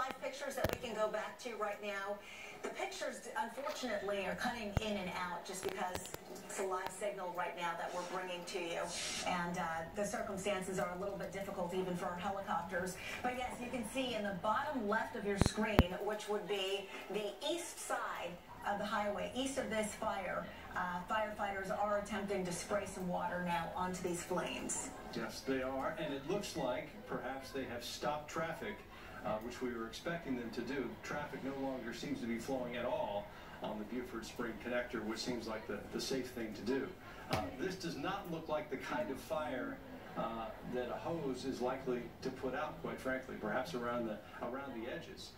live pictures that we can go back to right now? The pictures, unfortunately, are cutting in and out just because it's a live signal right now that we're bringing to you. And the circumstances are a little bit difficult even for our helicopters. But yes, you can see in the bottom left of your screen, which would be the east side of the highway, east of this fire, firefighters are attempting to spray some water now onto these flames. Yes, they are, and it looks like perhaps they have stopped traffic, which we were expecting them to do. Traffic no longer seems to be flowing at all on the Buford Spring connector, which seems like the safe thing to do. This does not look like the kind of fire that a hose is likely to put out, quite frankly, perhaps around the edges.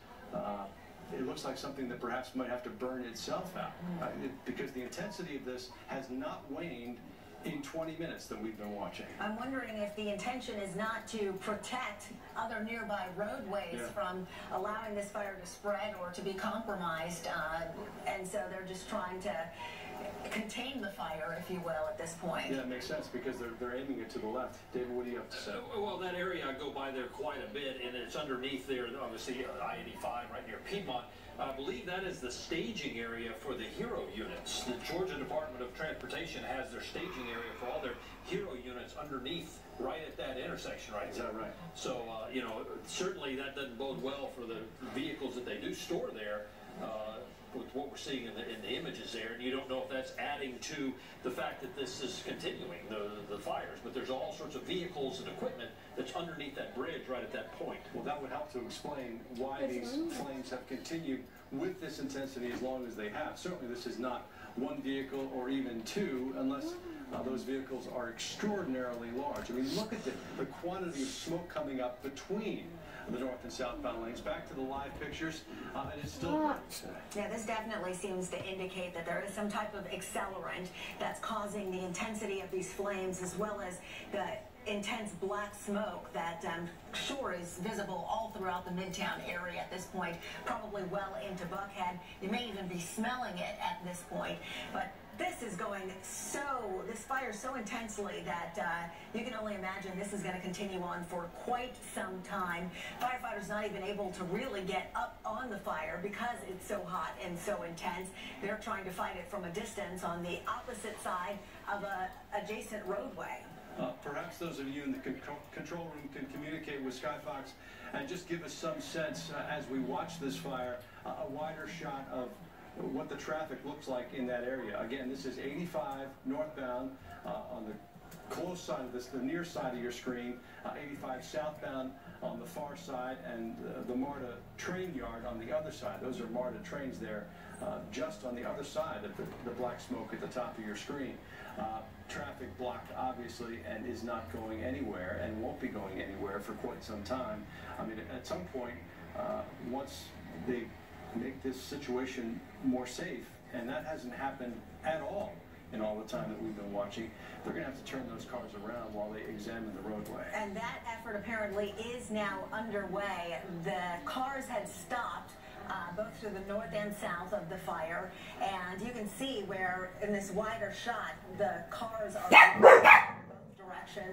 It looks like something that perhaps might have to burn itself out, because the intensity of this has not waned in 20 minutes that we've been watching. I'm wondering if the intention is not to protect other nearby roadways from allowing this fire to spread or to be compromised, and so they're just trying to contain the fire, if you will, at this point. Yeah, it makes sense because they're aiming it to the left. David, what do you have to say? Well, that area, I go by there quite a bit, and it's underneath there, obviously, I-85 right near Piedmont. I believe that is the staging area for the Hero units. The Georgia Department of Transportation has their staging area for all their Hero units underneath, right at that intersection right there. Is that right? So, you know, certainly that doesn't bode well for the vehicles that they do store there. With what we're seeing in the images there, and you don't know if that's adding to the fact that this is continuing, the fires, but there's all sorts of vehicles and equipment that's underneath that bridge right at that point. Well, that would help to explain why these flames have continued with this intensity as long as they have. Certainly this is not one vehicle or even two, unless those vehicles are extraordinarily large. I mean, look at the quantity of smoke coming up between the north and southbound lanes. Back to the live pictures, and it's still burning today. Yeah, this definitely seems to indicate that there is some type of accelerant that's causing the intensity of these flames, as well as the intense black smoke that I'm sure is visible all throughout the Midtown area at this point, probably well into Buckhead. You may even be smelling it at this point, but this is going this fire so intensely that you can only imagine this is going to continue on for quite some time. Firefighters not even able to really get up on the fire because it's so hot and so intense. They're trying to fight it from a distance on the opposite side of a adjacent roadway. Perhaps those of you in the control room can communicate with Skyfox and just give us some sense as we watch this fire, a wider shot of what the traffic looks like in that area. Again, this is 85 northbound on the close side of this, the near side of your screen, 85 southbound on the far side, and the MARTA train yard on the other side. Those are MARTA trains there, just on the other side of the black smoke at the top of your screen. Traffic blocked, obviously, and is not going anywhere and won't be going anywhere for quite some time. I mean, at some point, once they make this situation more safe, and that hasn't happened at all in all the time that we've been watching, they're going to have to turn those cars around while they examine the roadway. And that effort apparently is now underway. The cars had stopped both to the north and south of the fire, and you can see where in this wider shot the cars are in both directions.